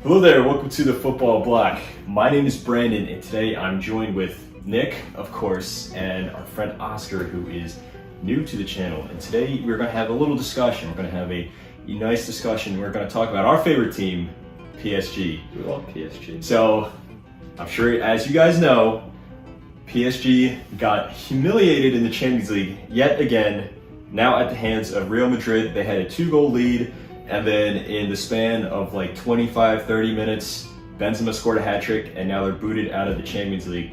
Hello there, welcome to the Football Bloc. My name is Brandon, and today I'm joined with Nick, of course, and our friend Oscar, who is new to the channel. And today we're going to have a little discussion. We're going to have a nice discussion. We're going to talk about our favorite team, PSG. We love PSG. So, I'm sure, as you guys know, PSG got humiliated in the Champions League yet again, now at the hands of Real Madrid. They had a 2-goal lead. And then in the span of like 25-30 minutes, Benzema scored a hat-trick, and now they're booted out of the Champions League.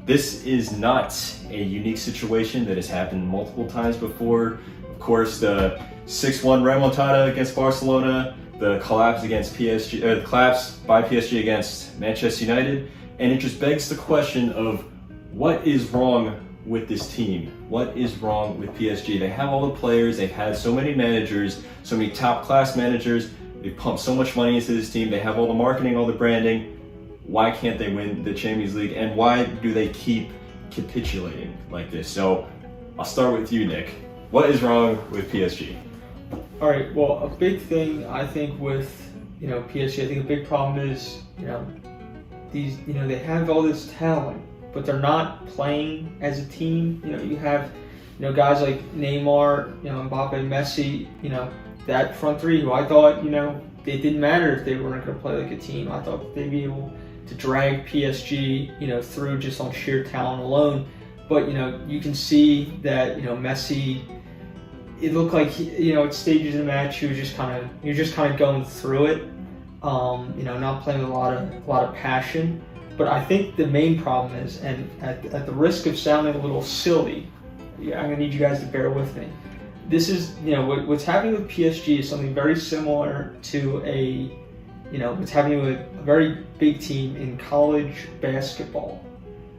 This is not a unique situation that has happened multiple times before. Of course, the 6-1 remontada against Barcelona, the collapse against PSG, the collapse by PSG against Manchester United, and it just begs the question of what is wrong with this team? What is wrong with PSG? They have all the players, they've had so many managers, so many top class managers, they've pumped so much money into this team, they have all the marketing, all the branding. Why can't they win the Champions League, and why do they keep capitulating like this? So I'll start with you, Nick. What is wrong with PSG? All right, well, a big thing I think with PSG, I think a big problem is they have all this talent, but they're not playing as a team. You have guys like Neymar, Mbappe, Messi, that front three who I thought, it didn't matter if they weren't going to play like a team. I thought they'd be able to drag PSG, through just on sheer talent alone. But, you can see that, Messi, it looked like, at stages of the match, he was just kind of going through it, not playing with a lot of passion. But I think the main problem is, and at the risk of sounding a little silly, I'm going to need you guys to bear with me. This is, what's happening with PSG is something very similar to what's happening with a very big team in college basketball.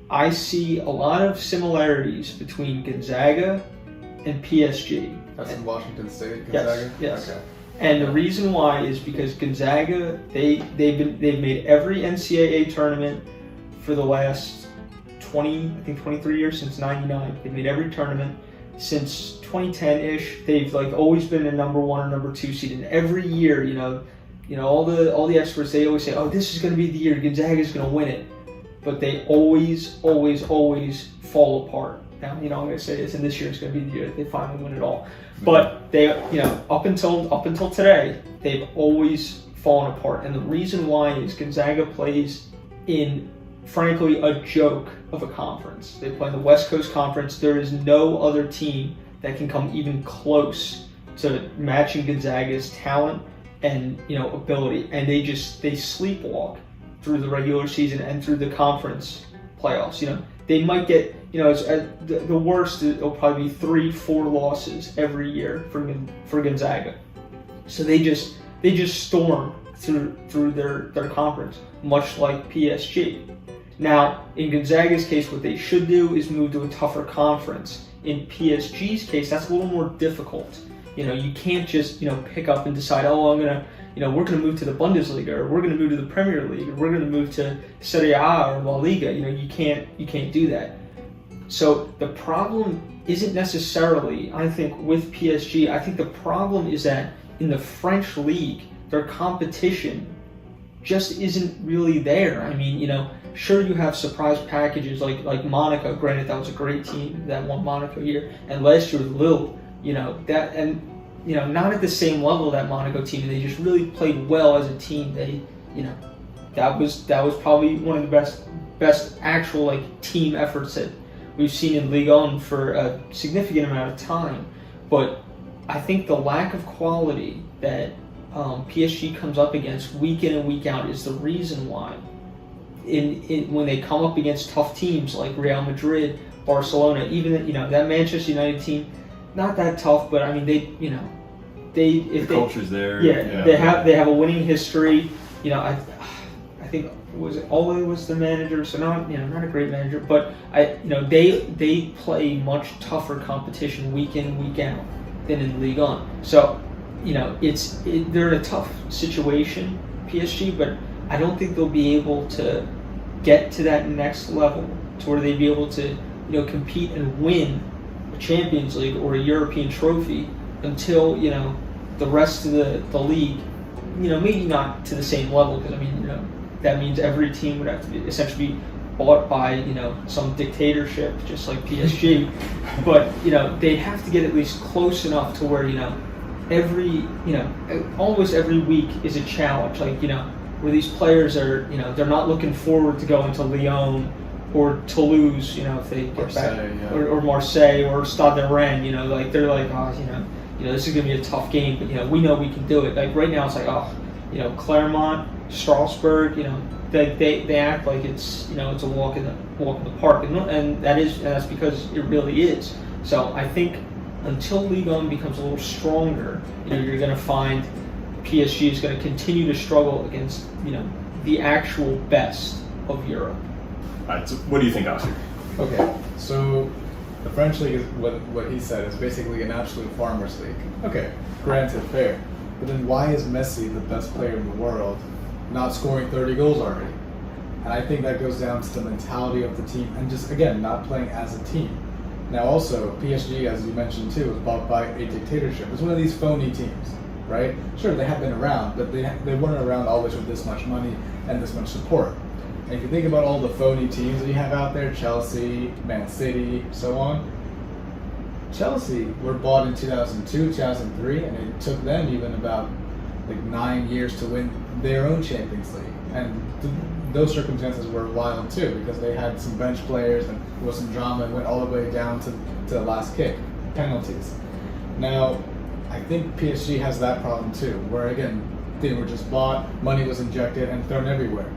I see a lot of similarities between Gonzaga and PSG. That's in Washington State, Gonzaga? Yes. Okay. And the reason why is because Gonzaga, they've made every NCAA tournament for the last 23 years, since '99. They've made every tournament since 2010-ish. They've always been a number 1 or number 2 seed, and every year, all the experts, they always say, "Oh, this is going to be the year Gonzaga's going to win it," but they always fall apart. Now, I'm going to say this, and this year is going to be the year that they finally win it all. But they, up until today, they've always fallen apart. And the reason why is Gonzaga plays in, frankly, a joke of a conference. They play in the West Coast Conference. There is no other team that can come even close to matching Gonzaga's talent and ability. And they sleepwalk through the regular season and through the conference playoffs. They might get, the worst, it'll probably be 3-4 losses every year for Gonzaga. So they just storm through their conference, much like PSG. Now, in Gonzaga's case, what they should do is move to a tougher conference. In PSG's case, that's a little more difficult. You can't just, pick up and decide, we're going to move to the Bundesliga, or we're going to move to the Premier League, or we're going to move to Serie A or La Liga. You can't do that. So the problem isn't necessarily, I think, with PSG. I think the problem is that in the French league, their competition just isn't really there. I mean, sure, you have surprise packages like Monaco. Granted, that was a great team that won Monaco year, and last year with Lille, that, and not at the same level of that Monaco team. They just really played well as a team. They, that was probably one of the best actual team efforts that we've seen in Ligue 1 for a significant amount of time. But I think the lack of quality that PSG comes up against week in and week out is the reason why. When they come up against tough teams like Real Madrid, Barcelona, even that Manchester United team, not that tough, but I mean the culture's there. Yeah, they have a winning history. I think Ole was the manager, so not a great manager, but they play much tougher competition week in week out than in Ligue 1. So they're in a tough situation, PSG, but I don't think they'll be able to get to that next level to where they'd be able to compete and win a Champions League or a European trophy until the rest of the league maybe not to the same level, because that means every team would have to essentially be bought by some dictatorship, just like PSG. But they'd have to get at least close enough to where almost every week is a challenge. Like where these players are they're not looking forward to going to Lyon or Toulouse, if they get Marseille, back, yeah. or Marseille or Stade de Rennes. Like they're like, this is gonna be a tough game, but we know we can do it. Like right now, it's like Clermont, Strasbourg, they act like it's it's a walk in the park, and that's because it really is. So I think until Ligue 1 becomes a little stronger, you're going to find PSG is going to continue to struggle against the actual best of Europe. All right, so what do you think, Oscar? Okay, so the French league is what he said is basically an absolute farmers league. Okay, granted, fair. But then why is Messi, the best player in the world, not scoring 30 goals already? And I think that goes down to the mentality of the team and just, again, not playing as a team. Now also, PSG, as you mentioned too, was bought by a dictatorship. It's one of these phony teams, right? Sure, they have been around, but they weren't around always with this much money and this much support. And if you think about all the phony teams that you have out there, Chelsea, Man City, so on, Chelsea were bought in 2002, 2003, and it took them even about 9 years to win their own Champions League. And those circumstances were wild too, because they had some bench players and there was some drama and went all the way down to the last kick, penalties. Now, I think PSG has that problem too, where again, they were just bought, money was injected and thrown everywhere.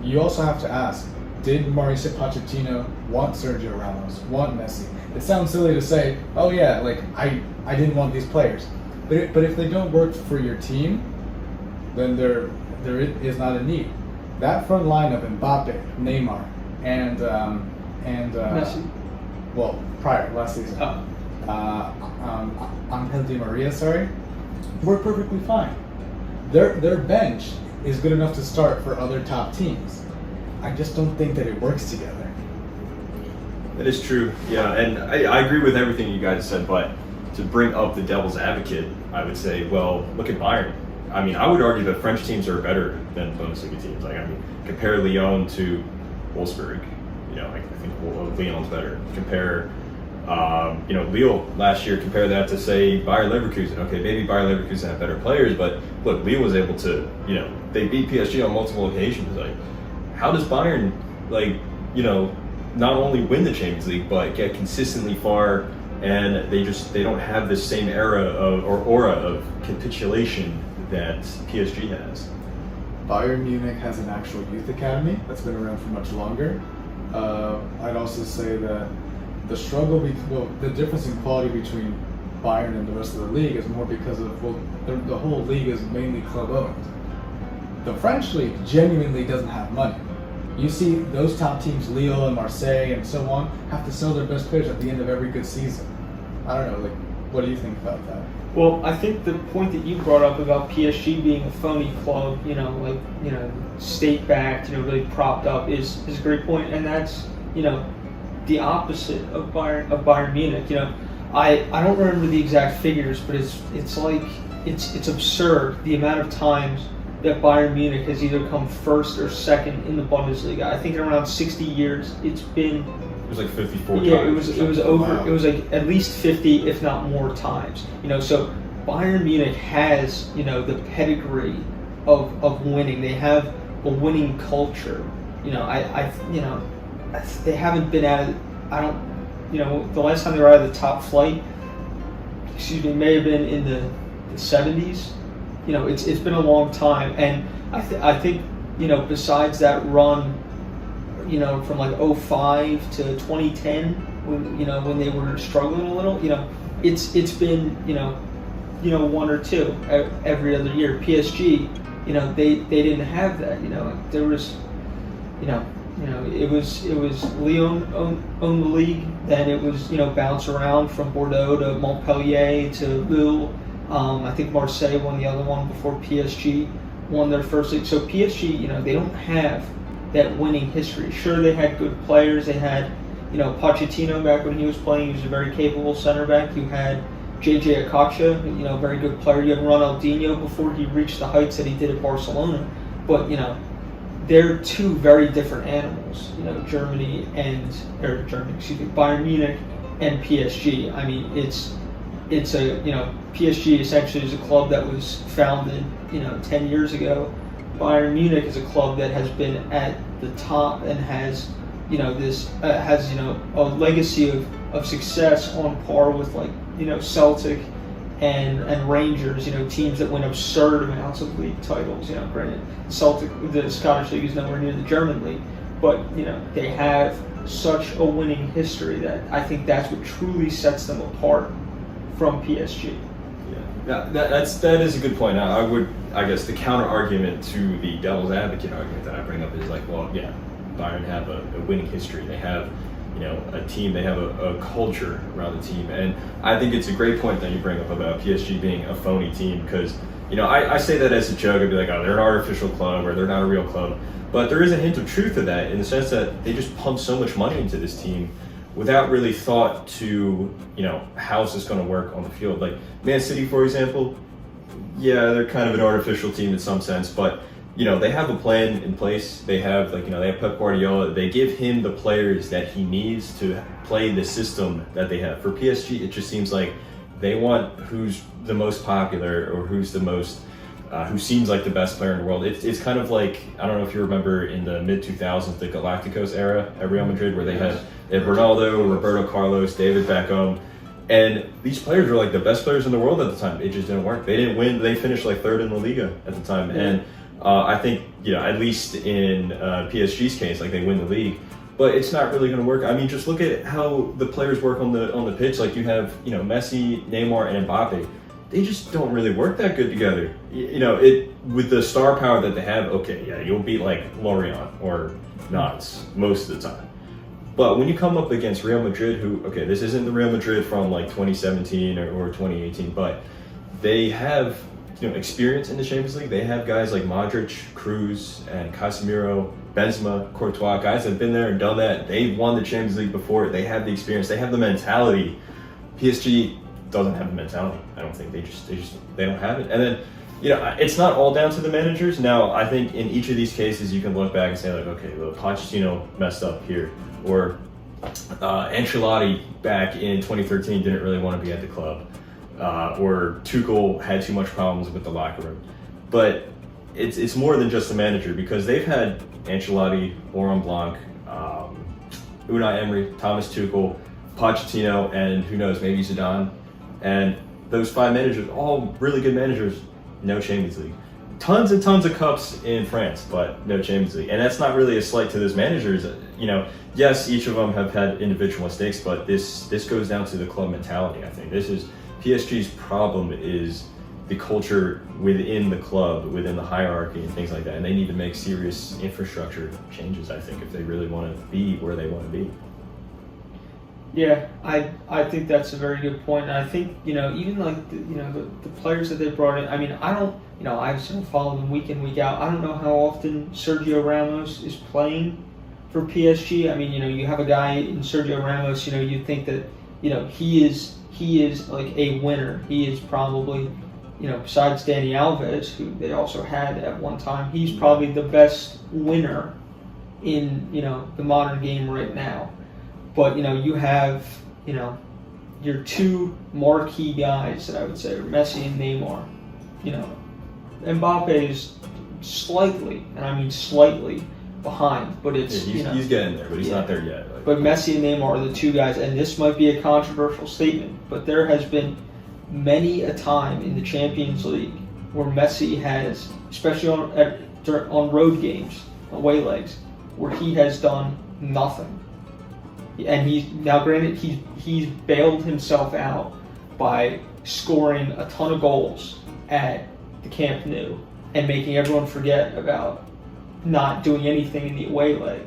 You also have to ask, did Mauricio Pochettino want Sergio Ramos, want Messi? It sounds silly to say, oh yeah, I didn't want these players. But if they don't work for your team, then there is not a need. That front line of Mbappe, Neymar, and Messi. Well, prior last season, Angel Di Maria, were perfectly fine. Their bench is good enough to start for other top teams. I just don't think that it works together. That is true, yeah, and I agree with everything you guys said, but to bring up the devil's advocate, I would say, well, look at Bayern. I mean, I would argue that French teams are better than Bundesliga teams. Compare Lyon to Wolfsburg. I think Lyon's better. Compare, Lille last year. Compare that to say Bayer Leverkusen. Okay, maybe Bayer Leverkusen have better players, but look, Lille was able to, they beat PSG on multiple occasions. How does Bayern, not only win the Champions League but get consistently far? And they don't have this same aura of capitulation that PSG has. Bayern Munich has an actual youth academy that's been around for much longer. I'd also say that the difference in quality between Bayern and the rest of the league is more because of the whole league is mainly club owned. The French league genuinely doesn't have money. You see those top teams, Lille and Marseille and so on, have to sell their best players at the end of every good season. I don't know, what do you think about that? Well, I think the point that you brought up about PSG being a phony club, state-backed, really propped up, is a great point, and that's the opposite of Bayern Munich. I don't remember the exact figures, but it's absurd the amount of times that Bayern Munich has either come first or second in the Bundesliga. I think in around 60 years, it's been. It was like 54 times. Yeah, it was over. Wow. It was at least 50, if not more times. So Bayern Munich has the pedigree of winning. They have a winning culture. They haven't been at it. The last time they were out of the top flight, may have been in the 70s. It's been a long time, and I think besides that run, from 05 to 2010, when they were struggling a little, it's been one or two every other year. PSG, they didn't have that. There was, it was Lyon owned the league, then it was bounce around from Bordeaux to Montpellier to Lille. I think Marseille won the other one before PSG won their first league. So PSG, they don't have that winning history. Sure, they had good players. They had, Pochettino back when he was playing. He was a very capable center back. You had, JJ Okocha, very good player. You have Ronaldinho before he reached the heights that he did at Barcelona. But, they're two very different animals, Bayern Munich and PSG. I mean, it's PSG essentially is a club that was founded, 10 years ago. Bayern Munich is a club that has been at the top and has, a legacy of success on par with Celtic and Rangers, teams that win absurd amounts of league titles. Granted, the Scottish League is nowhere near the German League, but they have such a winning history that I think that's what truly sets them apart from PSG. Yeah, that is a good point. Now, I guess the counter argument to the devil's advocate argument that I bring up is Bayern have a winning history. They have a team, they have a culture around the team. And I think it's a great point that you bring up about PSG being a phony team because, I say that as a joke. I'd be like, oh, they're an artificial club or they're not a real club. But there is a hint of truth to that in the sense that they just pump so much money into this team without really thought to, how is this going to work on the field. Like Man City, for example, yeah, they're kind of an artificial team in some sense, but they have a plan in place. They have they have Pep Guardiola. They give him the players that he needs to play the system that they have. For PSG, it just seems like they want who's the most popular or who's the most who seems like the best player in the world. It's kind of like, I don't know if you remember in the mid-2000s, the Galacticos era at Real Madrid where they had Ronaldo, Roberto Carlos, David Beckham, and these players were the best players in the world at the time. It just didn't work. They didn't win. They finished third in La Liga at the time. Yeah. And I think, at least in PSG's case, they win the league, but it's not really going to work. I mean, just look at how the players work on the pitch. You have, Messi, Neymar, and Mbappe. They just don't really work that good together. With the star power that they have, okay, yeah, you'll beat Lorient or Nantes most of the time. But when you come up against Real Madrid, who, okay, this isn't the Real Madrid from 2017 or 2018, but they have experience in the Champions League. They have guys like Modric, Cruz, and Casemiro, Benzema, Courtois, guys that have been there and done that. They've won the Champions League before. They have the experience. They have the mentality. PSG doesn't have the mentality. I don't think they don't have it. And then, it's not all down to the managers. Now, I think in each of these cases, you can look back and say okay, well, Pochettino messed up here, or Ancelotti back in 2013 didn't really want to be at the club. Or Tuchel had too much problems with the locker room. But it's more than just the manager because they've had Ancelotti, Laurent Blanc, Unai Emery, Thomas Tuchel, Pochettino, and who knows, maybe Zidane. And those 5 managers, all really good managers, no Champions League. Tons and tons of cups in France, but no Champions League. And that's not really a slight to those managers. Yes, each of them have had individual mistakes, but this goes down to the club mentality, I think. PSG's problem is the culture within the club, within the hierarchy and things like that. And they need to make serious infrastructure changes, I think, if they really want to be where they want to be. Yeah, I think that's a very good point. And I think, even the players that they brought in, I mean, I don't, I sort of follow them week in, week out. I don't know how often Sergio Ramos is playing for PSG. I mean, you have a guy in Sergio Ramos, you think that, he is a winner. He is probably, besides Dani Alves, who they also had at one time, he's probably the best winner in, the modern game right now. But, you have, your 2 marquee guys that I would say are Messi and Neymar. Mbappe is slightly, and I mean slightly, behind, but it's, he's getting there, but he's not there yet. But Messi and Neymar are the 2 guys, and this might be a controversial statement, but there has been many a time in the Champions League where Messi has, especially on road games, away legs, where he has done nothing. And he's bailed himself out by scoring a ton of goals at the Camp Nou and making everyone forget about not doing anything in the away leg.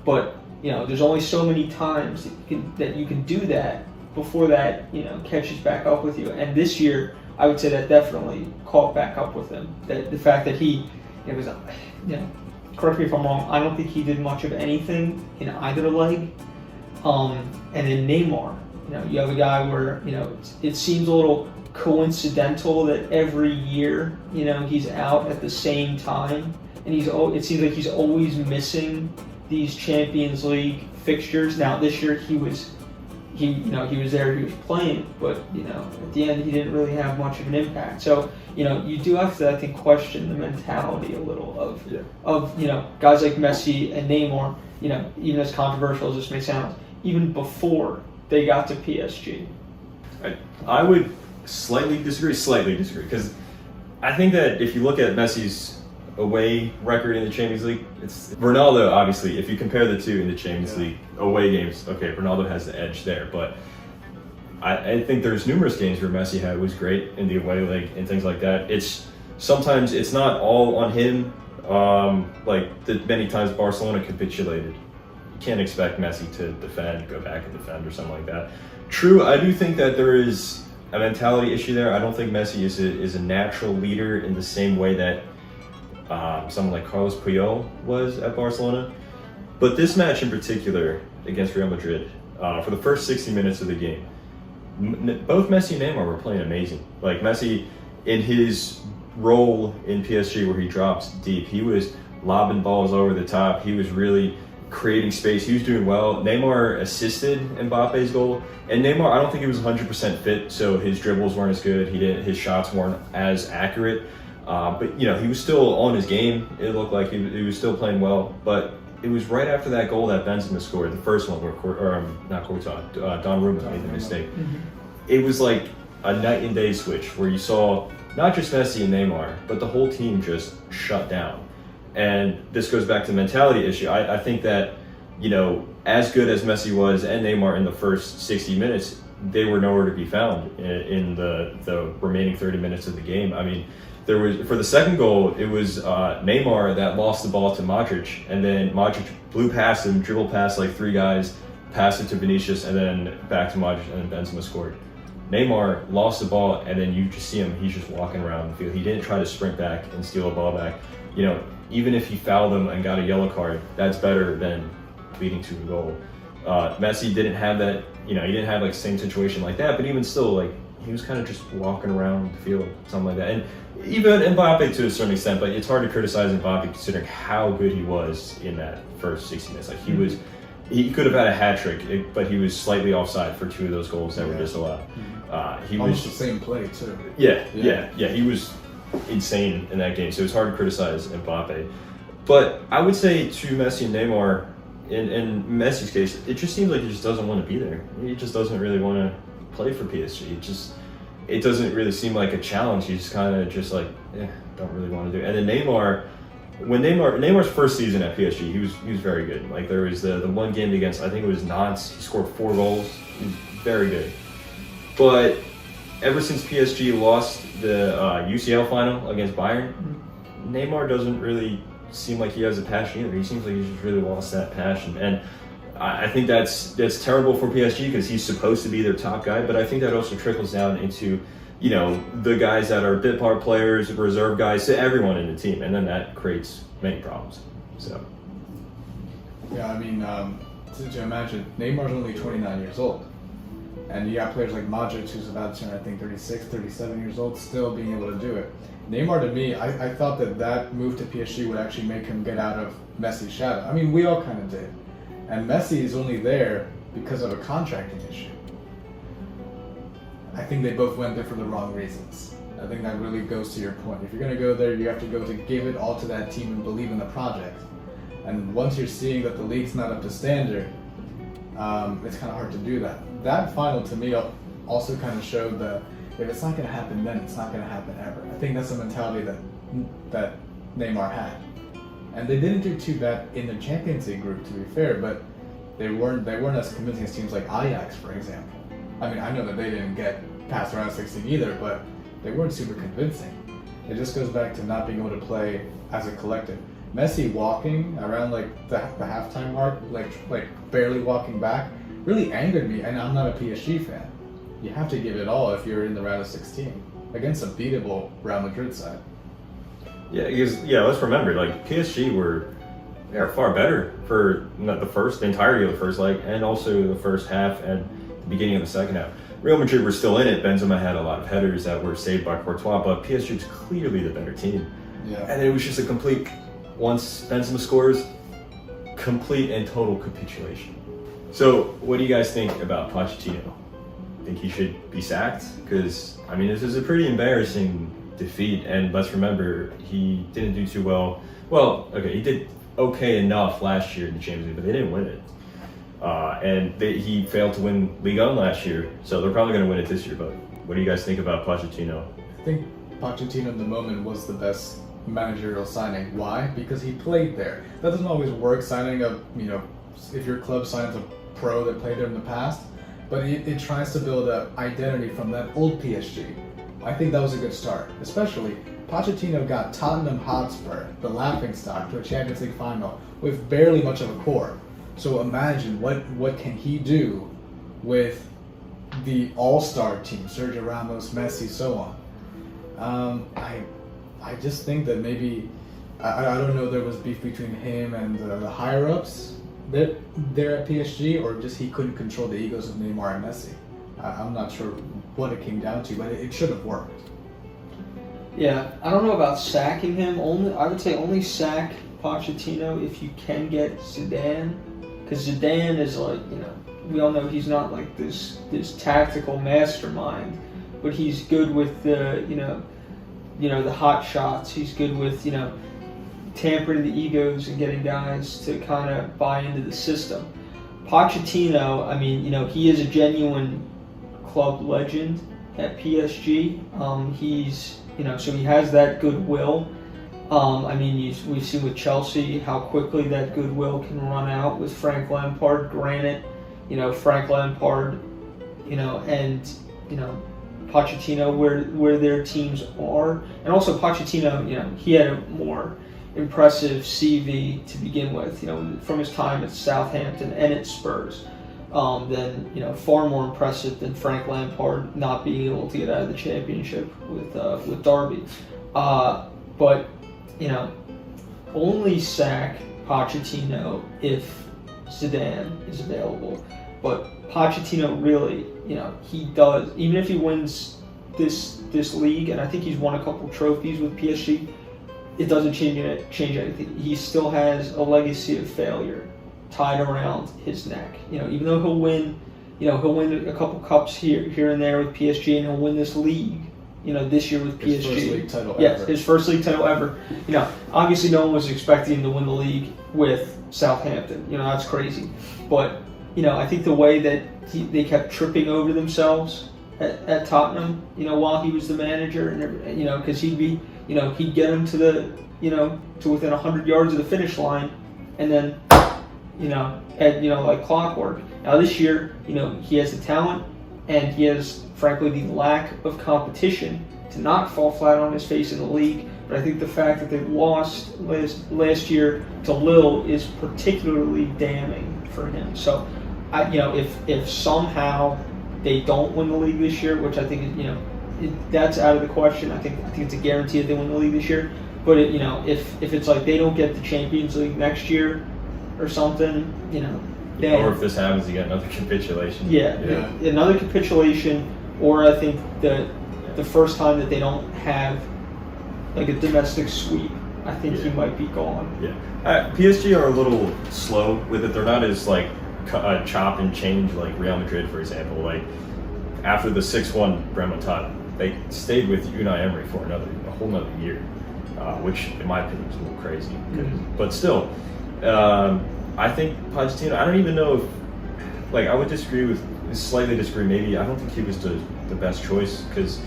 But there's only so many times that you can do that before that catches back up with you. And this year, I would say that definitely caught back up with him. That the fact that he was, correct me if I'm wrong, I don't think he did much of anything in either leg. And then Neymar, You have a guy where it seems a little coincidental that every year he's out at the same time, and it seems like he's always missing these Champions League fixtures. Now this year he was there, he was playing, but at the end he didn't really have much of an impact. So you do have to, I think, question the mentality a little of guys like Messi and Neymar. Even as controversial as this may sound, even before they got to PSG. I would slightly disagree, because I think that if you look at Messi's away record in the Champions League, it's Ronaldo. Obviously, if you compare the two in the Champions League away games, okay, Ronaldo has the edge there. But I think there's numerous games where Messi was great in the away leg and things like that. Sometimes it's not all on him. Like the many times Barcelona capitulated, you can't expect Messi to go back and defend or something like that. True, I do think that there is a mentality issue there. I don't think Messi is a natural leader in the same way that someone like Carlos Puyol was at Barcelona. But this match in particular against Real Madrid, for the first 60 minutes of the game, both Messi and Neymar were playing amazing. Like Messi, in his role in PSG where he drops deep, he was lobbing balls over the top. He was really creating space. He was doing well. Neymar assisted Mbappe's goal, and Neymar, I don't think he was 100% fit, so his dribbles weren't as good. His shots weren't as accurate. But he was still on his game. It looked like he was still playing well. But it was right after that goal that Benzema scored, the first one where Donnarumma made the mistake. Mm-hmm. It was like a night and day switch where you saw not just Messi and Neymar, but the whole team just shut down. And this goes back to the mentality issue. I think that as good as Messi was and Neymar in the first 60 minutes, they were nowhere to be found in the remaining 30 minutes of the game. I mean, there was, for the second goal, it was Neymar that lost the ball to Modric, and then Modric blew past him, dribbled past like three guys, passed it to Vinicius, and then back to Modric, and then Benzema scored. Neymar lost the ball, and then you just see him, he's just walking around the field. He didn't try to sprint back and steal a ball back. Even if he fouled him and got a yellow card, that's better than leading to a goal. Messi didn't have that, he didn't have like the same situation like that, but even still, like, he was kind of just walking around the field, something like that. And even Mbappe to a certain extent, but it's hard to criticize Mbappe considering how good he was in that first 60 minutes. Like he could have had a hat trick, but he was slightly offside for two of those goals that were disallowed. He almost was the same play too. Yeah. He was insane in that game, so it's hard to criticize Mbappe. But I would say to Messi and Neymar, in Messi's case, it just seems like he just doesn't want to be there. He just doesn't really want to play for PSG. It doesn't really seem like a challenge. He's kind of just like, don't really want to do it. And then Neymar, Neymar's first season at PSG, he was very good. Like there was the one game against, I think it was Nantes, he scored 4 goals. He was very good. But ever since PSG lost the UCL final against Bayern, Neymar doesn't really seem like he has a passion either. He seems like he's just really lost that passion. And I think that's terrible for PSG because he's supposed to be their top guy, but I think that also trickles down into, the guys that are bit part players, reserve guys, to everyone in the team, and then that creates many problems. So. Yeah, I mean, to imagine, Neymar's only 29 years old, and you got players like Modric, who's about to turn, I think, 36, 37 years old, still being able to do it. Neymar, to me, I thought that move to PSG would actually make him get out of Messi's shadow. I mean, we all kind of did. And Messi is only there because of a contracting issue. I think they both went there for the wrong reasons. I think that really goes to your point. If you're going to go there, you have to go to give it all to that team and believe in the project. And once you're seeing that the league's not up to standard, it's kind of hard to do that. That final, to me, also kind of showed that if it's not going to happen then, it's not going to happen ever. I think that's the mentality that Neymar had. And they didn't do too bad in the Champions League group, to be fair, but they weren't as convincing as teams like Ajax, for example. I mean, I know that they didn't get past round 16 either, but they weren't super convincing. It just goes back to not being able to play as a collective. Messi walking around like the halftime mark, like barely walking back, really angered me, and I'm not a PSG fan. You have to give it all if you're in the round of 16 against a beatable Real Madrid side. Yeah, because let's remember, like PSG they're far better for the entirety of the first leg and also the first half, and the beginning of the second half. Real Madrid were still in it. Benzema had a lot of headers that were saved by Courtois, but PSG was clearly the better team. Yeah. And it was just a complete, once Benzema scores, complete and total capitulation. So, what do you guys think about Pochettino? Think he should be sacked? Because, I mean, this is a pretty embarrassing defeat, and let's remember, he didn't do too well. Well, okay, he did okay enough last year in the Champions League, but they didn't win it. He failed to win Ligue 1 last year, so they're probably going to win it this year. But what do you guys think about Pochettino? I think Pochettino in the moment was the best managerial signing. Why? Because he played there. That doesn't always work, signing a, if your club signs a pro that played there in the past, but it tries to build an identity from that old PSG. I think that was a good start. Especially, Pochettino got Tottenham Hotspur, the laughingstock, to a Champions League final with barely much of a core. So imagine what can he do with the all-star team, Sergio Ramos, Messi, so on. I just think that maybe, I don't know if there was beef between him and the higher-ups there at PSG, or just he couldn't control the egos of Neymar and Messi. I'm not sure what it came down to, but it should have worked. Yeah, I don't know about sacking him. I would say only sack Pochettino if you can get Zidane, because Zidane is like, we all know he's not like this tactical mastermind, but he's good with the the hot shots. He's good with tampering the egos and getting guys to kind of buy into the system. Pochettino, I mean, he is a genuine club legend at PSG. He's so he has that goodwill. I mean, we've seen with Chelsea how quickly that goodwill can run out with Frank Lampard. Granted, Frank Lampard, and Pochettino where their teams are, and also Pochettino, he had a more impressive CV to begin with, from his time at Southampton and at Spurs. Then far more impressive than Frank Lampard not being able to get out of the championship with Derby. But only sack Pochettino if Zidane is available. But Pochettino really, he does, even if he wins this league, and I think he's won a couple trophies with PSG, it doesn't change anything. He still has a legacy of failure tied around his neck. Even though he'll win a couple cups here and there with PSG, and he'll win this league, this year with PSG. His first league title ever. His first league title ever. Obviously no one was expecting him to win the league with Southampton. That's crazy. But, I think the way that they kept tripping over themselves at Tottenham, while he was the manager, and because he'd get them to to within 100 yards of the finish line, and then, like clockwork. Now this year, he has the talent, and he has, frankly, the lack of competition to not fall flat on his face in the league. But I think the fact that they lost last year to Lille is particularly damning for him. So, if somehow they don't win the league this year, which I think that's out of the question. I think it's a guarantee that they win the league this year. But if it's like they don't get the Champions League next year or something, then, or if this happens, you get another capitulation. Yeah, another capitulation, or I think the first time that they don't have like a domestic sweep, I think he might be gone. Yeah, PSG are a little slow with it. They're not as like chop and change like Real Madrid, for example. Like after the 6-1 remontada, they stayed with Unai Emery for a whole nother year, which in my opinion is a little crazy. Mm-hmm. But still, I think Pochettino, I don't even know if, like, I would slightly disagree. Maybe I don't think he was the best choice, because,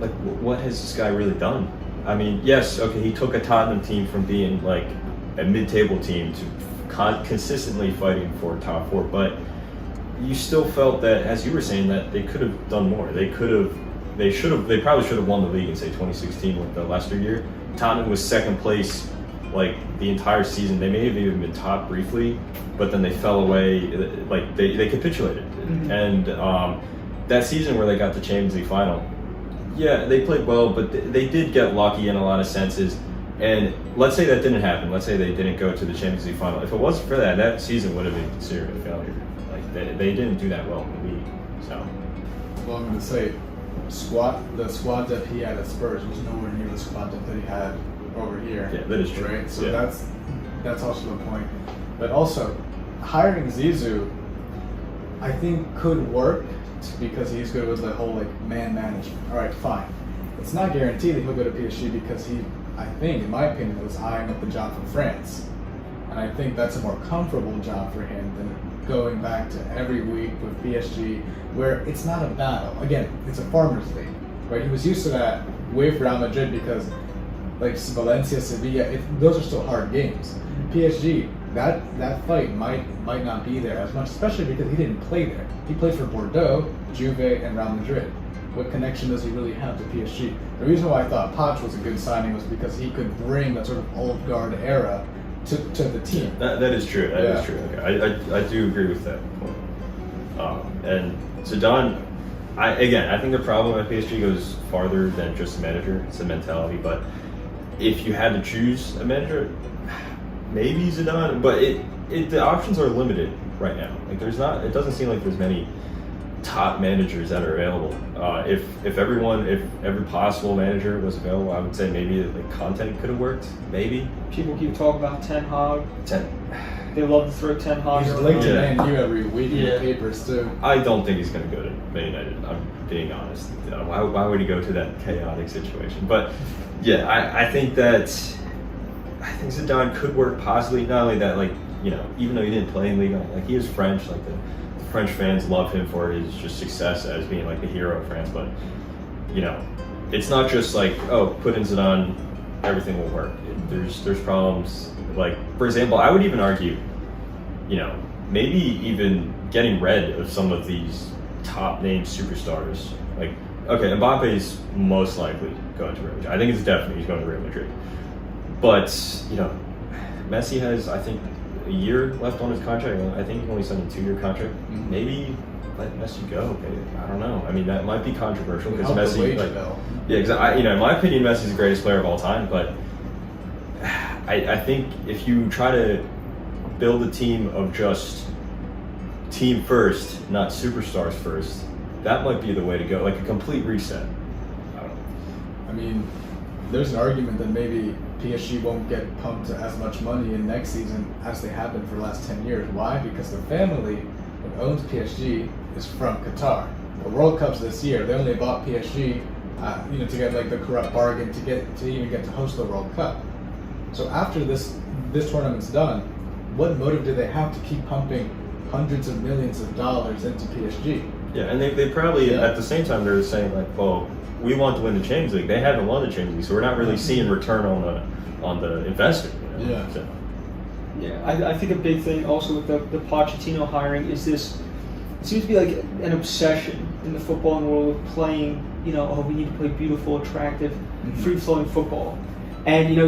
like, what has this guy really done? I mean, yes, okay, he took a Tottenham team from being like a mid-table team to consistently fighting for top four, but you still felt that, as you were saying, that they could have done more. They probably should have won the league in, say, 2016 with the Leicester year. Tottenham was second place like the entire season. They may have even been top briefly, but then they fell away. Like they capitulated. Mm-hmm. And that season where they got the Champions League final, yeah, they played well, but they did get lucky in a lot of senses. And let's say that didn't happen. Let's say they didn't go to the Champions League final. If it wasn't for that, that season would have been considered a failure. Like they didn't do that well in the league. So, well, I'm going to say, the squad depth he had at Spurs was nowhere near the squad depth that he had over here. Yeah, that is true. Right? So yeah. that's also the point. But also, hiring Zizou, I think could work because he's good with the whole like man management. All right, fine. It's not guaranteed that he'll go to PSG because he, I think, in my opinion, was eyeing up the job from France. And I think that's a more comfortable job for him than going back to every week with PSG, where it's not a battle. Again, it's a farmers league, right? He was used to that with Real Madrid because, like Valencia, Sevilla, those are still hard games. PSG, that fight might not be there as much, especially because he didn't play there. He played for Bordeaux, Juve, and Real Madrid. What connection does he really have to PSG? The reason why I thought Poch was a good signing was because he could bring that sort of old guard era to the team. That is true. That is true. Okay. I do agree with that point. And Zidane, I think the problem at PSG goes farther than just the manager. It's the mentality. But if you had to choose a manager, maybe Zidane. But the options are limited right now. Like it doesn't seem like there's many top managers that are available. If every possible manager was available, I would say maybe like Conte could have worked. Maybe. People keep talking about Ten Hag. They love to throw Ten Hag. He's linked to Man U every week in the papers too. I don't think he's going to go to Man United. I'm being honest. Why would he go to that chaotic situation? But yeah, I think Zidane could work possibly. Not only that, like even though he didn't play in Ligue 1, like he is French. Like the French fans love him for his just success as being like the hero of France. But it's not just like put in Zidane, everything will work. There's problems. Like for example, I would even argue, maybe even getting rid of some of these top name superstars. Like Mbappe's most likely going to Real Madrid. I think it's definitely he's going to Real Madrid. But Messi has I think a year left on his contract. I think he only signed a 2-year contract. Mm-hmm. Maybe let Messi go. I don't know. I mean, that might be controversial because Messi, exactly. In my opinion, Messi's the greatest player of all time. But I think if you try to build a team of just team first, not superstars first, that might be the way to go. Like a complete reset. I don't know. I mean, there's an argument that maybe PSG won't get pumped to as much money in next season as they have been for the last 10 years. Why? Because the family that owns PSG is from Qatar. The World Cups this year, they only bought PSG, to get like the corrupt bargain to even get to host the World Cup. So after this tournament's done, what motive do they have to keep pumping hundreds of millions of dollars into PSG? Yeah, and they probably at the same time they're saying like, well, we want to win the Champions League. They haven't won the Champions League, so we're not really seeing return on the investment. Yeah. So. Yeah, I think a big thing also with the Pochettino hiring is this. It seems to be like an obsession in the footballing world with playing. We need to play beautiful, attractive, free-flowing football. And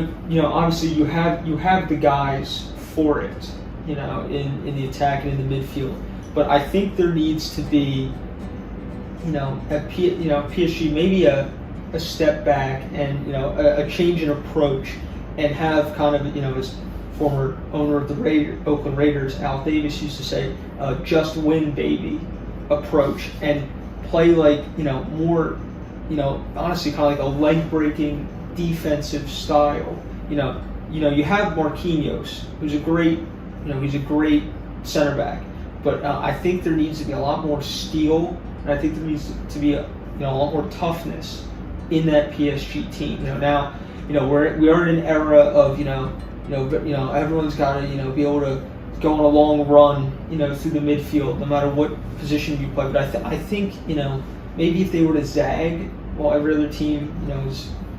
obviously you have the guys for it, in the attack and in the midfield. But I think there needs to be, at PSG maybe a step back and a change in approach, and have kind of as former owner of the Oakland Raiders, Al Davis used to say, just win baby approach, and play like more honestly kind of like a leg breaking defensive style. You have Marquinhos, who's a great center back, but I think there needs to be a lot more steel, and I think there needs to be a lot more toughness in that PSG team. Now we are in an era of everyone's got to be able to go on a long run through the midfield, no matter what position you play. But I think maybe if they were to zag while every other team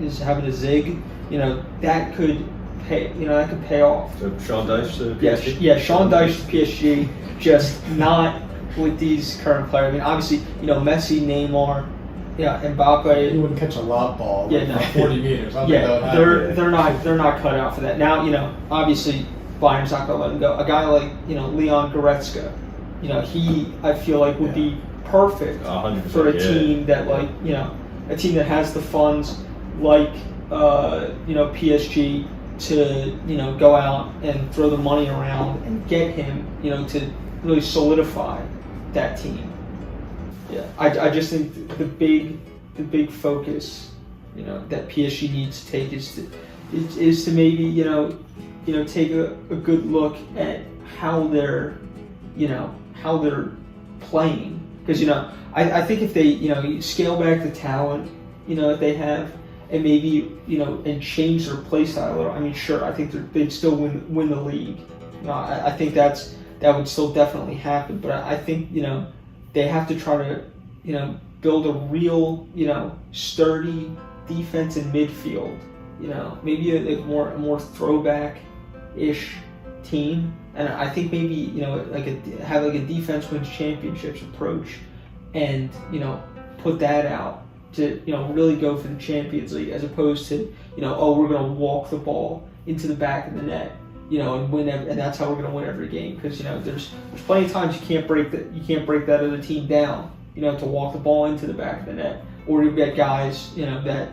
is having a zig, that could pay. That could pay off. So Sean Dyche to PSG. Yeah, Sean Dyche to PSG, just not with these current players. I mean, obviously, Messi, Neymar, Mbappe. You wouldn't catch a lob ball from 40 meters. They're not cut out for that. Now, obviously, Bayern's not going to let him go. A guy like Leon Goretzka, he I feel like would be perfect for a team that a team that has the funds like PSG to go out and throw the money around and get him to really solidify that team. Yeah, I just think the big focus that PSG needs to take is to maybe take a good look at how they're playing, because I think if they scale back the talent that they have, and maybe and change their play style a little. I mean, sure, I think they'd still win the league. I think that would still definitely happen, but I think they have to try to build a real sturdy defense in midfield. Maybe a more throwback-ish team, and I think maybe have a defense wins championships approach, and put that out to really go for the Champions League, as opposed to we're going to walk the ball into the back of the net and win, and that's how we're going to win every game, because there's plenty of times you can't break that other team down to walk the ball into the back of the net, or you get guys that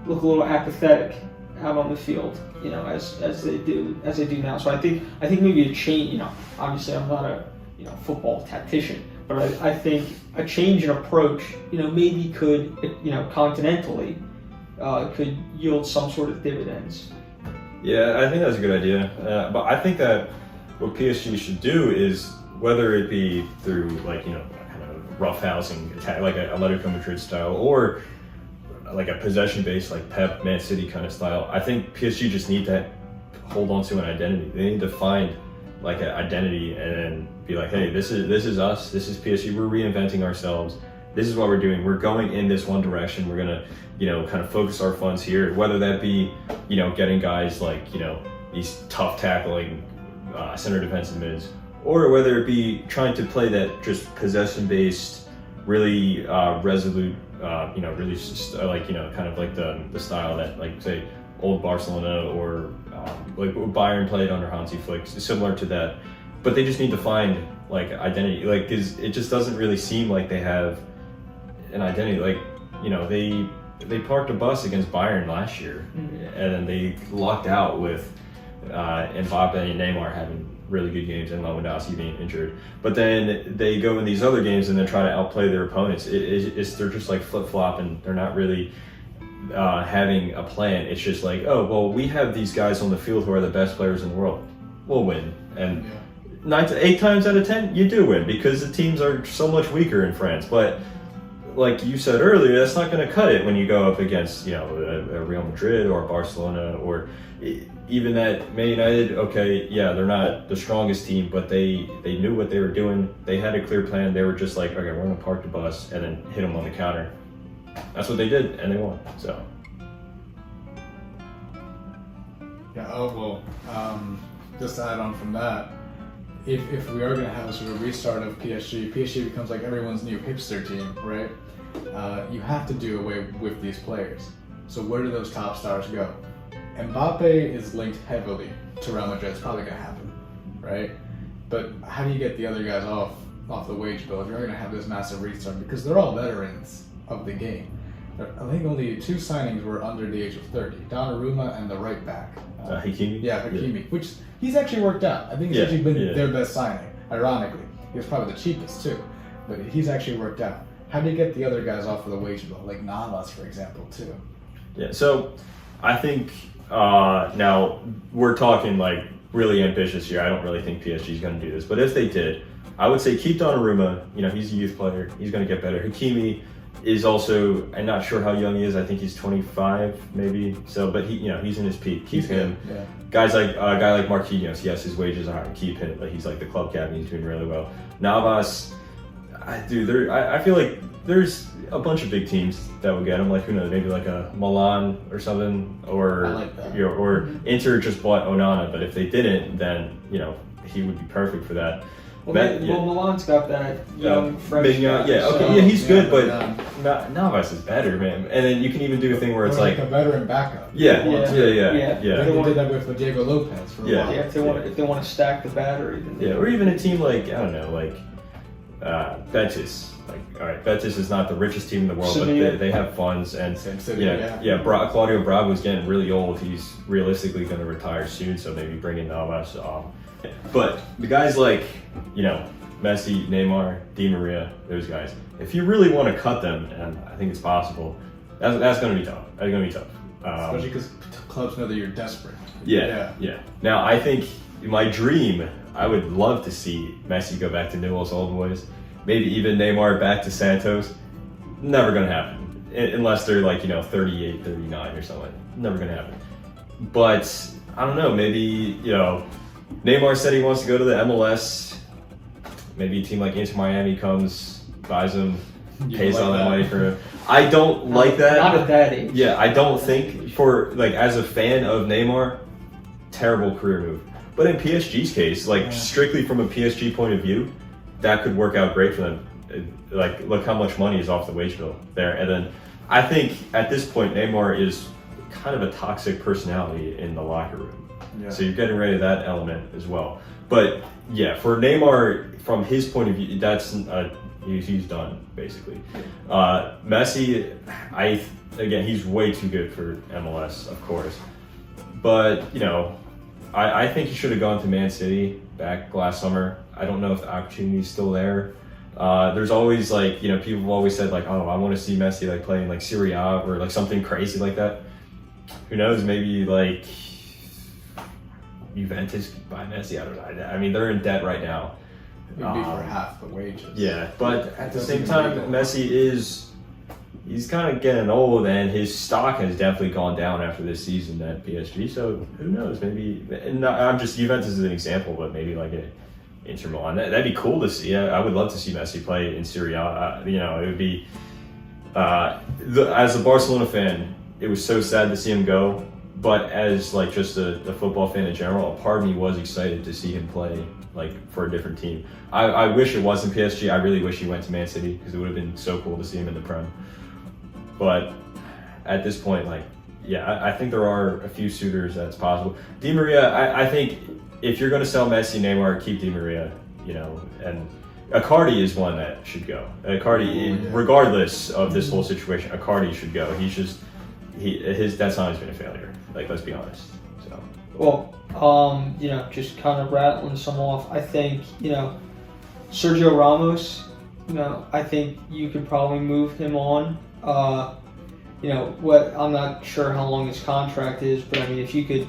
look a little apathetic out on the field as they do now. So I think maybe a change. Obviously I'm not a football tactician, but I think a change in approach, maybe could, continentally, could yield some sort of dividends. Yeah, I think that's a good idea. But I think that what PSG should do is, whether it be through kind of roughhousing attack, like a Atletico Madrid style, or like a possession-based, like Pep, Man City kind of style, I think PSG just need to hold on to an identity. They need to find like an identity and then be like, hey, this is us, this is PSG, we're reinventing ourselves, this is what we're doing, we're going in this one direction, we're gonna kind of focus our funds here, whether that be getting guys like these tough tackling center defensive mids, or whether it be trying to play that just possession-based, really resolute, really kind of like the style that, like, say, old Barcelona or like Bayern played under Hansi Flick, similar to that. But they just need to find like identity, like, because it just doesn't really seem like they have an identity. Like, they parked a bus against Bayern last year, and then they lucked out with Mbappe and Neymar having really good games and Lewandowski being injured. But then they go in these other games and then try to outplay their opponents. They're just like flip-flopping. They're not really having a plan. It's just like, oh, well, we have these guys on the field who are the best players in the world. We'll win. And 8 times out of 10, you do win, because the teams are so much weaker in France. But like you said earlier, that's not going to cut it when you go up against, a Real Madrid or Barcelona, or even that Man United. Okay, yeah, they're not the strongest team, but they knew what they were doing. They had a clear plan. They were just like, okay, we're going to park the bus and then hit them on the counter. That's what they did, and they won. So. Yeah. Oh well. Just to add on from that, if we are going to have a sort of restart of PSG becomes like everyone's new hipster team, right? You have to do away with these players. So where do those top stars go? Mbappe is linked heavily to Real Madrid. It's probably going to happen, right? But how do you get the other guys off the wage bill if you're going to have this massive restart? Because they're all veterans of the game. I think only 2 signings were under the age of 30. Donnarumma and the right back. Hakimi? Yeah, Hakimi. Which he's actually worked out. I think he's actually been their best signing, ironically. He was probably the cheapest too. But he's actually worked out. How do you get the other guys off of the wage bill? Like Navas, for example, too. Yeah, so I think now we're talking like really ambitious here. I don't really think PSG is going to do this. But if they did, I would say keep Donnarumma. He's a youth player. He's going to get better. Hakimi is also, I'm not sure how young he is. I think he's 25 maybe. So, but he's in his peak. Keep him. Yeah. Guys like a guy like Marquinhos, yes, his wages are high. Keep him. But he's like the club captain. He's doing really well. Navas, I feel like there's a bunch of big teams that would get him. Like, who knows? Maybe like a Milan or something, or I like that. Or Inter just bought Onana. But if they didn't, then he would be perfect for that. Well, Milan's got that young, fresh guy. He's good, but Navas is better, man. And then you can even do a thing where it's like a veteran backup. Yeah. They did that with Diego Lopez for a while. If they want to stack the battery. Or even a team like, I don't know, Betis. Like, all right, Betis is not the richest team in the world, Sevilla. but they have funds, and Sevilla, Claudio Bravo's getting really old. He's realistically going to retire soon, so maybe bring in Navas. But the guys like, Messi, Neymar, Di Maria, those guys, if you really want to cut them, and I think it's possible, that's going to be tough. That's going to be tough. Especially because clubs know that you're desperate. Yeah. Now, I think my dream, I would love to see Messi go back to Newell's Old Boys. Maybe even Neymar back to Santos. Never going to happen. Unless they're 38, 39 or something. Never going to happen. But, I don't know, maybe, Neymar said he wants to go to the MLS. Maybe a team like Inter Miami comes, buys him, pays all that money for him. I don't like that. Not at that age. Yeah, I don't think as a fan of Neymar, terrible career move. But in PSG's case, strictly from a PSG point of view, that could work out great for them. Look how much money is off the wage bill there. And then I think at this point, Neymar is kind of a toxic personality in the locker room. Yeah. So you're getting rid of that element as well. But yeah, for Neymar, from his point of view, that's he's done basically. Messi, he's way too good for MLS, of course. But I think he should have gone to Man City back last summer. I don't know if the opportunity is still there. There's always people have always said oh, I want to see Messi play in Serie A or something crazy like that. Who knows? Maybe Juventus buy Messi. I don't know. I mean, they're in debt right now. It'd be for half the wages. Yeah, but at the same time, Messi he's kind of getting old, and his stock has definitely gone down after this season at PSG. So who knows? Maybe, and I'm just Juventus as an example, but maybe an Inter Milan. That'd be cool to see. I would love to see Messi play in Serie A. It would be. As a Barcelona fan, it was so sad to see him go. But as just a football fan in general, a part of me was excited to see him play for a different team. I wish it wasn't PSG. I really wish he went to Man City because it would have been so cool to see him in the Prem. But at this point, I think there are a few suitors that's possible. Di Maria, I think if you're going to sell Messi, Neymar, keep Di Maria, and Icardi is one that should go. Icardi, regardless of this whole situation, Icardi should go. That signing's been a failure. Let's be honest. So. Well, just kind of rattling some off. I think, Sergio Ramos, I think you could probably move him on. I'm not sure how long his contract is, but I mean, if you could,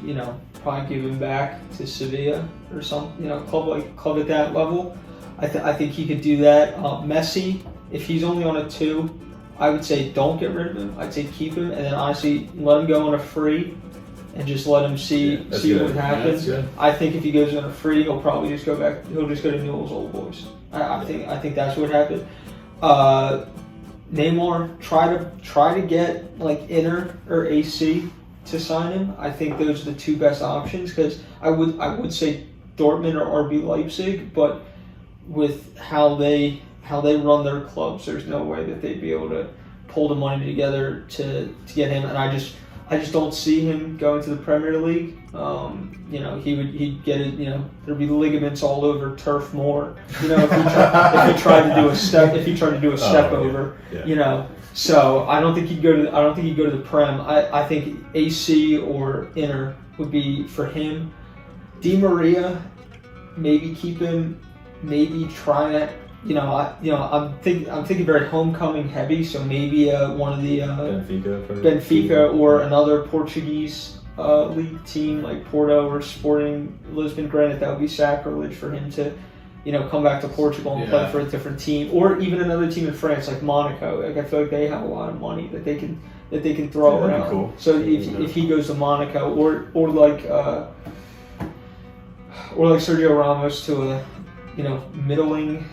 probably give him back to Sevilla or some, club at that level, I think he could do that. Messi, if he's only on a 2, I would say don't get rid of him. I'd say keep him, and then honestly let him go on a free, and just let him see what happens. Yeah, I think if he goes on a free, he'll probably just go back. He'll just go to Newell's Old Boys. I think that's what happened. Neymar, try to get Inter or AC to sign him. I think those are the two best options because I would say Dortmund or RB Leipzig, but with how they run their clubs, there's no way that they'd be able to pull the money together to get him. And I just don't see him going to the Premier League. He'd get it. There'd be ligaments all over Turf Moor. If he tried to do a step over. Yeah. So I don't think he'd go to the Prem. I think AC or Inter would be for him. Di Maria, maybe keep him. Maybe try that. I'm thinking very homecoming heavy, so maybe one of the Benfica or another Portuguese league team like Porto or Sporting Lisbon. Granted, that would be sacrilege for him to, come back to Portugal and play for a different team, or even another team in France like Monaco. I feel like they have a lot of money that they can throw around. Cool. So if he goes to Monaco or like Sergio Ramos to a middling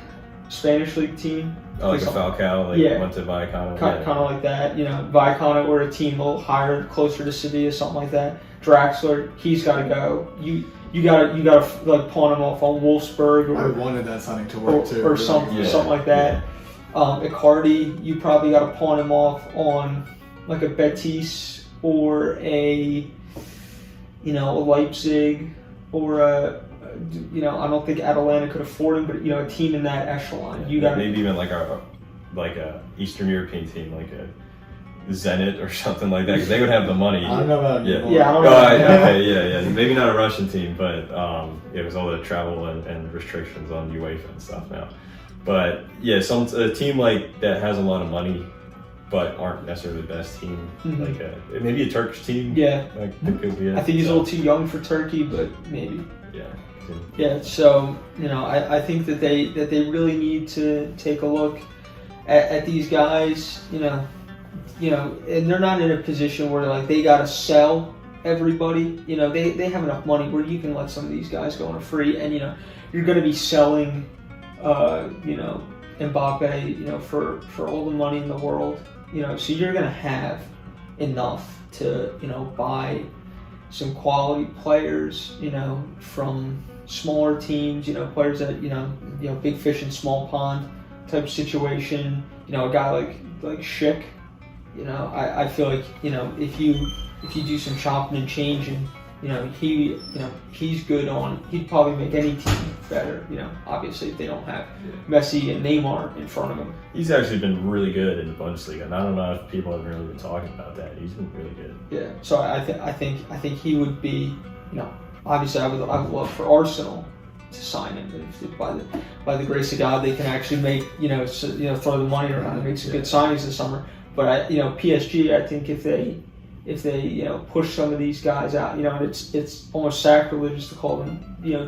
Spanish league team. Oh, like a Falcao, went to Vallecano. Kind of like that, Vallecano or a team a little higher, closer to Sevilla, something like that. Draxler, he's got to go. You got to pawn him off on Wolfsburg. I wanted that signing to work too. Or something like that. Icardi, you probably got to pawn him off on a Betis or a Leipzig or a I don't think Atalanta could afford him, but a team in that echelon. You got maybe even like a Eastern European team, like a Zenit or something like that, because they would have the money. I don't know about Yeah, I don't know. Okay, maybe not a Russian team, but it was all the travel and restrictions on UEFA and stuff now. But yeah, a team like that has a lot of money, but aren't necessarily the best team. Like maybe a Turkish team. Yeah, like that could be it. I think he's a little too young for Turkey, but maybe. Yeah. Yeah. So I think that they really need to take a look at these guys. And they're not in a position where like they gotta sell everybody. They have enough money where you can let some of these guys go on a free, and you're gonna be selling, Mbappe, for all the money in the world. So you're gonna have enough to buy some quality players, from smaller teams, players that big fish in small pond type situation. A guy like Schick. I feel like if you do some chopping and changing, he's good on. He'd probably make any team better. Obviously if they don't have Messi and Neymar in front of him. He's actually been really good in the Bundesliga, and I don't know if people have really been talking about that. He's been really good. Yeah. So I think he would be. Obviously I would love for Arsenal to sign him, but if by the grace of God they can actually make throw the money around and make some good signings this summer. But PSG, I think if they push some of these guys out, and it's almost sacrilegious to call them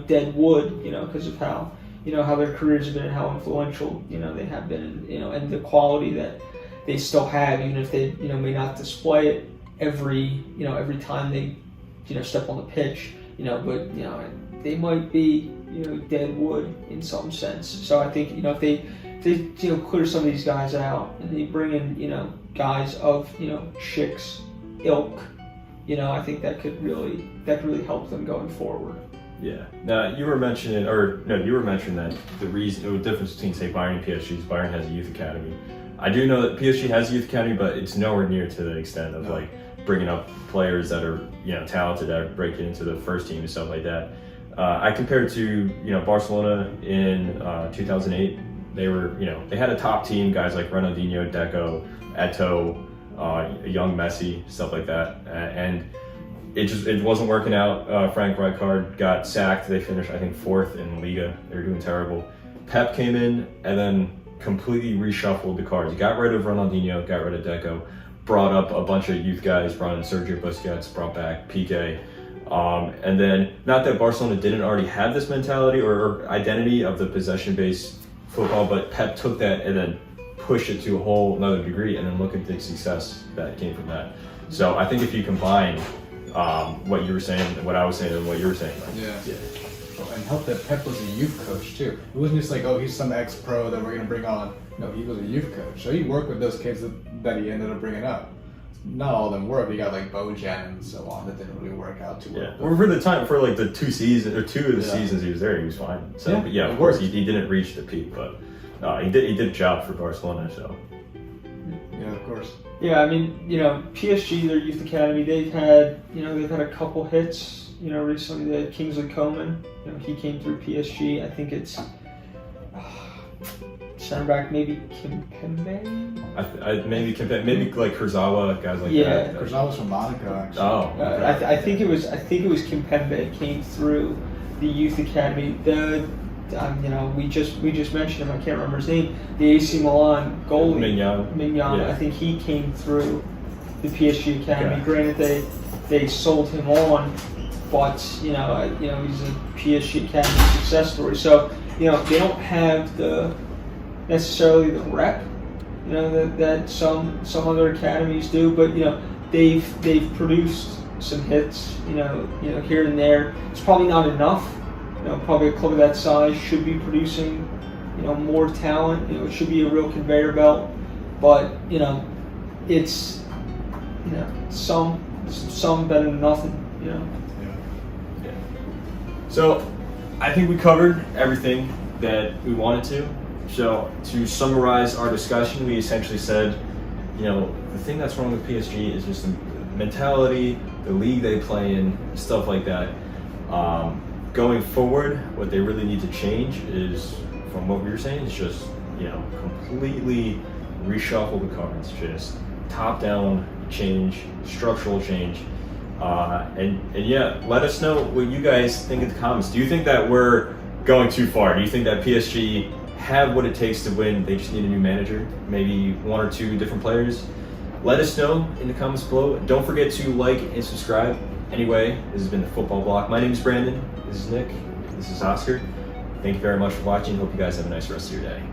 dead wood, because of how how their careers have been and how influential they have been, and the quality that they still have, even if they may not display it every time they step on the pitch, but they might be dead wood in some sense. So I think if they clear some of these guys out and they bring in guys of Schick's ilk, I think that could really help them going forward. Yeah. Now you were mentioning that the difference between say Bayern and PSG is Bayern has a youth academy. I do know that PSG has a youth academy, but it's nowhere near to the extent of like bringing up players that are talented that are breaking into the first team and stuff like that. I compared to Barcelona in 2008. They were they had a top team, guys like Ronaldinho, Deco, Eto'o, young Messi, stuff like that, and it wasn't working out. Frank Rijkaard got sacked. They finished I think 4th in Liga. They were doing terrible. Pep came in and then completely reshuffled the cards. He got rid of Ronaldinho, got rid of Deco, brought up a bunch of youth guys, brought in Sergio Busquets, brought back Piqué. And then, not that Barcelona didn't already have this mentality or identity of the possession-based football, but Pep took that and then pushed it to a whole another degree, and then look at the success that came from that. So I think if you combine what you were saying, what I was saying, and what you were saying, and help that Pep was a youth coach too. It wasn't just like, oh, he's some ex-pro that we're gonna bring on. No, he was a youth coach, so he worked with those kids that he ended up bringing up. Not all of them worked. You got like Bojan and so on that didn't really work out too well. Yeah, well, for like the 2 seasons or 2 of the seasons he was there, he was fine. So but of course he didn't reach the peak, but he did a job for Barcelona. So yeah, of course. Yeah, I mean PSG, their youth academy, they've had a couple hits. Recently they had Kingsley Coman. He came through PSG. I think it's center back, maybe Kimpembe. Maybe like Kurzawa, guys like that. Yeah, Kurzawa's from Monaco, actually. Oh, okay. I think it was Kimpembe came through the youth academy. We just mentioned him. I can't remember his name. The AC Milan goalie Mignon. Yeah. I think he came through the PSG academy. Yeah. Granted, they sold him on, but he's a PSG academy success story. So they don't have necessarily the rep, that some other academies do, but they've produced some hits, here and there. It's probably not enough. Probably a club of that size should be producing, more talent. It should be a real conveyor belt, but it's some better than nothing. Yeah. So I think we covered everything that we wanted to. So to summarize our discussion, we essentially said, the thing that's wrong with PSG is just the mentality, the league they play in, stuff like that. going forward, what they really need to change is, from what we were saying, is just, completely reshuffle the cards. Just top-down change, structural change. And yeah, let us know what you guys think in the comments. Do you think that we're going too far? Do you think that PSG have what it takes to win? They just need a new manager, maybe one or two different players? Let us know in the comments below. Don't forget to like and subscribe. Anyway, this has been the Football Block. My name is Brandon. This is Nick. This is Oscar. Thank you very much for watching. Hope you guys have a nice rest of your day.